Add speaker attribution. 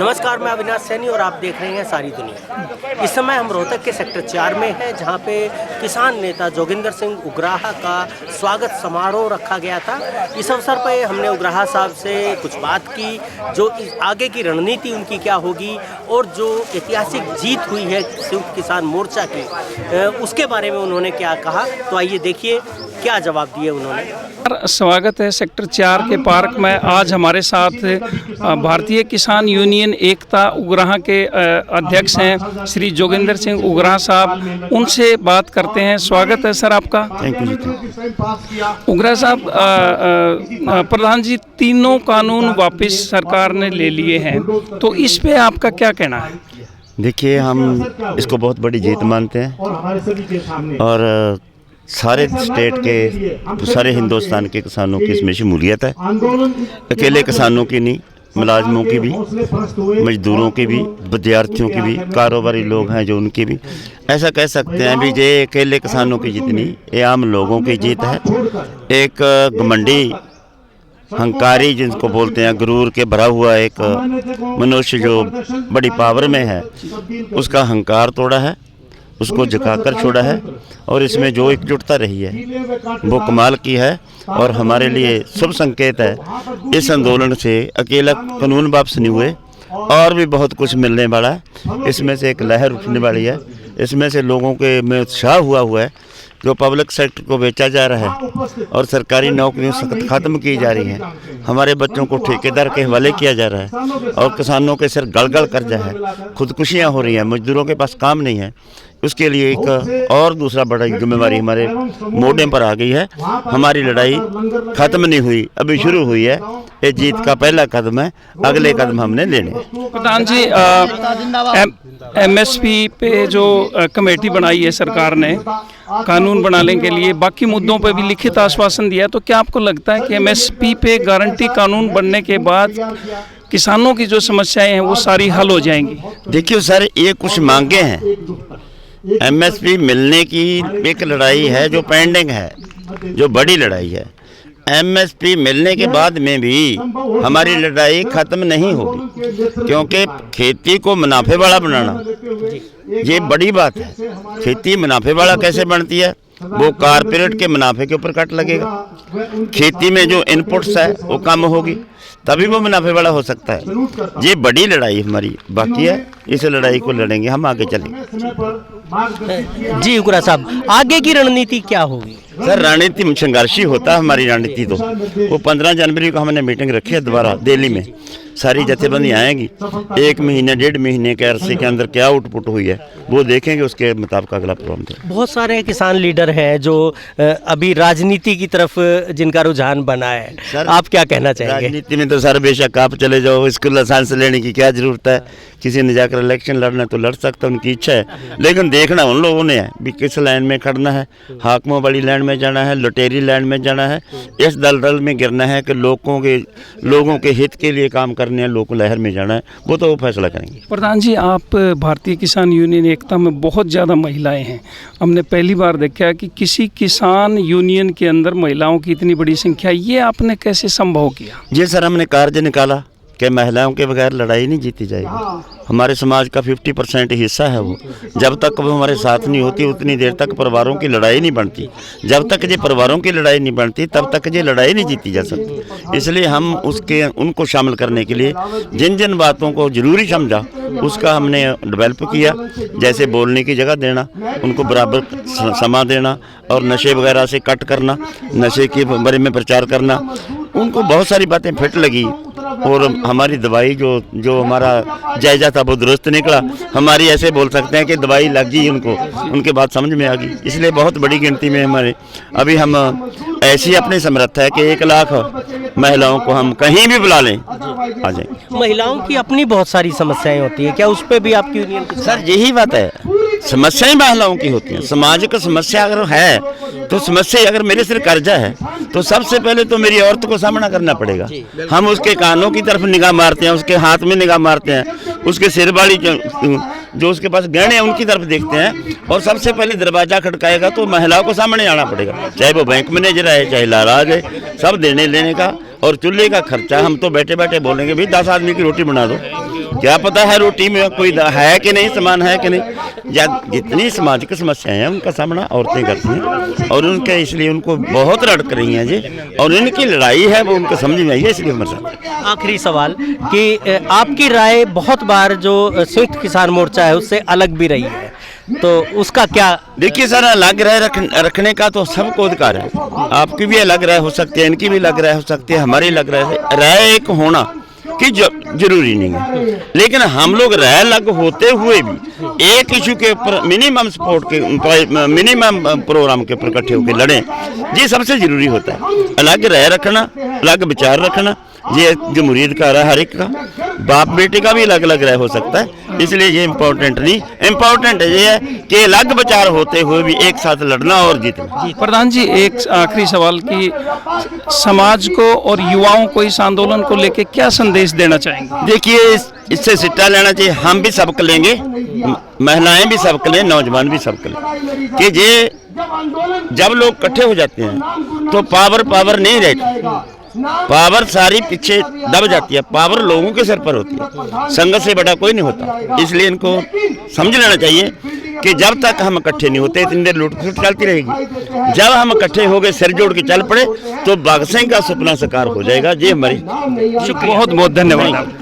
Speaker 1: नमस्कार, मैं अविनाश सैनी और आप देख रहे हैं सारी दुनिया। इस समय हम रोहतक के सेक्टर 4 में हैं, जहां पे किसान नेता जोगिंदर सिंह उग्राहा का स्वागत समारोह रखा गया था। इस अवसर पर हमने उग्राहा साहब से कुछ बात की, जो आगे की रणनीति उनकी क्या होगी और जो ऐतिहासिक जीत हुई है संयुक्त किसान मोर्चा की, उसके बारे में उन्होंने क्या कहा। तो आइए देखिए क्या जवाब दिए उन्होंने।
Speaker 2: स्वागत है सेक्टर 4 के पार्क में। आज हमारे साथ भारतीय किसान यूनियन एकता उग्राहा के अध्यक्ष हैं श्री जोगिंदर सिंह उग्राहा साहब। उनसे बात करते हैं। स्वागत है सर आपका।
Speaker 3: Thank you.
Speaker 2: उग्राहा साहब, प्रधान जी, तीनों कानून वापस सरकार ने ले लिए हैं, तो इस पे आपका क्या कहना है?
Speaker 3: देखिए, हम इसको बहुत बड़ी जीत मानते हैं और सारे स्टेट के, सारे हिंदुस्तान के किसानों की इसमें शमूलियत है। अकेले किसानों की नहीं, मुलाजमों की भी, मजदूरों की भी, विद्यार्थियों की भी, कारोबारी लोग हैं जो उनकी भी। ऐसा कह सकते हैं भी ये अकेले किसानों की जीत नहीं, ये आम लोगों की जीत है। एक घमंडी, हंकारी जिनको बोलते हैं, गुरूर के भरा हुआ एक मनुष्य जो बड़ी पावर में है, उसका हंकार तोड़ा है, उसको झुकाकर छोड़ा है और इसमें जो एकजुटता रही है वो कमाल की है और हमारे लिए शुभ संकेत है। इस आंदोलन से अकेला कानून वापस नहीं हुए और भी बहुत कुछ मिलने वाला है। इसमें से एक लहर उठने वाली है। इसमें से लोगों के में उत्साह हुआ है। जो पब्लिक सेक्टर को बेचा जा रहा है और सरकारी नौकरियां सख्त ख़त्म की जा रही हैं, हमारे बच्चों को ठेकेदार के हवाले किया जा रहा है और किसानों के सिर गल कर्जा है, खुदकुशियां हो रही हैं, मजदूरों के पास काम नहीं है। उसके लिए एक और दूसरा बड़ा जिम्मेवारी हमारे मोढे पर आ गई है। हमारी लड़ाई ख़त्म नहीं हुई, अभी शुरू हुई है। ये जीत का पहला कदम है, अगले कदम हमने लेने हैं।
Speaker 2: प्रधान जी, MSP पे जो कमेटी बनाई है सरकार ने कानून बनाने के लिए, बाकी मुद्दों पे भी लिखित आश्वासन दिया, तो क्या आपको लगता है कि MSP पे गारंटी कानून बनने के बाद किसानों की जो समस्याएं हैं वो सारी हल हो जाएंगी?
Speaker 3: देखिए सर, ये कुछ मांगे हैं। MSP मिलने की एक लड़ाई है जो पेंडिंग है, जो बड़ी लड़ाई है। MSP मिलने के बाद में भी हमारी लड़ाई ख़त्म नहीं होगी, क्योंकि खेती को मुनाफे वाला बनाना ये बड़ी बात है। खेती मुनाफे वाला कैसे बनती है? वो कारपोरेट के मुनाफे के ऊपर कट लगेगा। खेती में जो इनपुट्स है वो कम होगी, तभी वो मुनाफे वाला हो सकता है। ये बड़ी लड़ाई हमारी बाकी है, इस लड़ाई को लड़ेंगे हम, आगे चलेंगे।
Speaker 1: जी उग्राहा साहब, आगे की रणनीति क्या होगी?
Speaker 3: सर, रणनीति संघर्षी होता है हमारी रणनीति। तो वो 15 जनवरी को हमने मीटिंग रखी है दोबारा दिल्ली में। सारी जथेबंदी आएंगी, 1 महीने 1.5 महीने के अरसे के अंदर क्या आउटपुट हुई है वो देखेंगे, उसके मुताबिक अगला प्रोग्राम देंगे।
Speaker 1: बहुत सारे किसान लीडर हैं जो अभी राजनीति की तरफ जिनका रुझान बना है, आप क्या कहना चाहेंगे?
Speaker 3: राजनीति में तो सर बेशक आप चले जाओ, इसको लाइसेंस लेने की क्या जरूरत है? किसी ने जाकर इलेक्शन लड़ना तो लड़ सकता, उनकी इच्छा है, लेकिन देखना उन लोगों ने है भी किस लाइन में खड़ना है। हाकिमों वाली लाइन में जाना है, लुटेरी लाइन में जाना है, इस दलदल में गिरना है कि लोगों के हित के लिए काम करने हैं, लोक लहर में जाना है, वो तो वो फैसला करेंगे।
Speaker 2: प्रधान जी, आप भारतीय किसान यूनियन एकता में बहुत ज़्यादा महिलाएं हैं। हमने पहली बार देखा कि किसी किसान यूनियन के अंदर महिलाओं की इतनी बड़ी संख्या, ये आपने कैसे संभव किया?
Speaker 3: जी सर, हमने कार्य निकाला कि महिलाओं के बगैर लड़ाई नहीं जीती जाएगी। हमारे समाज का 50% हिस्सा है वो। जब तक वो हमारे साथ नहीं होती उतनी देर तक परिवारों की लड़ाई नहीं बनती। जब तक ये परिवारों की लड़ाई नहीं बनती तब तक ये लड़ाई नहीं जीती जा सकती। इसलिए हम उनको शामिल करने के लिए जिन जिन बातों को ज़रूरी समझा उसका हमने डेवलप किया। जैसे बोलने की जगह देना, उनको बराबर समा देना और नशे वगैरह से कट करना, नशे के बारे में प्रचार करना, उनको बहुत सारी बातें फिट लगी। और हमारी दवाई जो हमारा जायजा था वो दुरुस्त निकला। हमारी ऐसे बोल सकते हैं कि दवाई लग गई उनको, उनके बात समझ में आ गई। इसलिए बहुत बड़ी गिनती में हमारे अभी हम ऐसी अपनी समर्थ है कि 1 लाख महिलाओं को हम कहीं भी बुला लें आ जाए।
Speaker 1: महिलाओं की अपनी बहुत सारी समस्याएं होती है, क्या उस पर भी आपकी यूनियन?
Speaker 3: सर, यही बात है, समस्याएं महिलाओं की होती हैं। समाज की समस्या अगर है तो समस्या, अगर मेरे सिर कर्जा है तो सबसे पहले तो मेरी औरत को सामना करना पड़ेगा। हम उसके कानों की तरफ निगाह मारते हैं, उसके हाथ में निगाह मारते हैं, उसके सिर वाली जो उसके पास गहने हैं उनकी तरफ देखते हैं और सबसे पहले दरवाजा खटकाएगा तो महिलाओं को सामने आना पड़ेगा। चाहे वो बैंक मैनेजर है, चाहे लालाज है, सब देने लेने का और चूल्हे का खर्चा हम तो बैठे बैठे बोलेंगे भाई 10 आदमी की रोटी बना दो, क्या पता है रोटी में कोई है कि नहीं, समान है कि नहीं। या जितनी सामाजिक समस्याएं हैं उनका सामना औरतें करती हैं और उनके इसलिए उनको बहुत रड़क रही हैं जी, और इनकी लड़ाई है वो उनको समझ में आई है, इसलिए हमारे साथ।
Speaker 1: आखिरी सवाल कि आपकी राय बहुत बार जो संयुक्त किसान मोर्चा है उससे अलग भी रही है, तो उसका क्या?
Speaker 3: देखिए सर, अलग राय रखने का तो सबको अधिकार है। आपकी भी अलग राय हो सकती है, इनकी भी अलग राय हो सकती है, हमारी अलग राय एक होना कि जरूरी नहीं है। लेकिन हम लोग राय अलग होते हुए भी एक इशू के ऊपर मिनिमम सपोर्ट के मिनिमम प्रोग्राम के ऊपर इकट्ठे होकर लड़ें, ये सबसे जरूरी होता है। अलग राय रखना, अलग विचार रखना, ये जमहूरियत का है हर एक का। बाप बेटे का भी अलग अलग राय हो सकता है, इसलिए ये इम्पोर्टेंट नहीं। इम्पोर्टेंट ये है कि अलग विचार होते हुए भी एक साथ लड़ना और जीतना।
Speaker 2: प्रधान जी, एक आखिरी सवाल कि समाज को और युवाओं को इस आंदोलन को लेके क्या संदेश देना चाहेंगे?
Speaker 3: देखिए, इससे सिट्टा लेना चाहिए। हम भी सबक लेंगे, महिलाएं भी सबक लें, नौजवान भी सबक लें कि ये जब लोग इकट्ठे हो जाते हैं तो पावर नहीं रहती, पावर सारी पीछे दब जाती है, पावर लोगों के सर पर होती है, संघर्ष से बड़ा कोई नहीं होता। इसलिए इनको समझ लेना चाहिए कि जब तक हम इकट्ठे नहीं होते इतनी देर लूट-खसुट चलती रहेगी। जब हम इकट्ठे हो गए, सिर जोड़ के चल पड़े, तो भगत सिंह का सपना साकार हो जाएगा। ये हमारी
Speaker 2: बहुत बहुत धन्यवाद।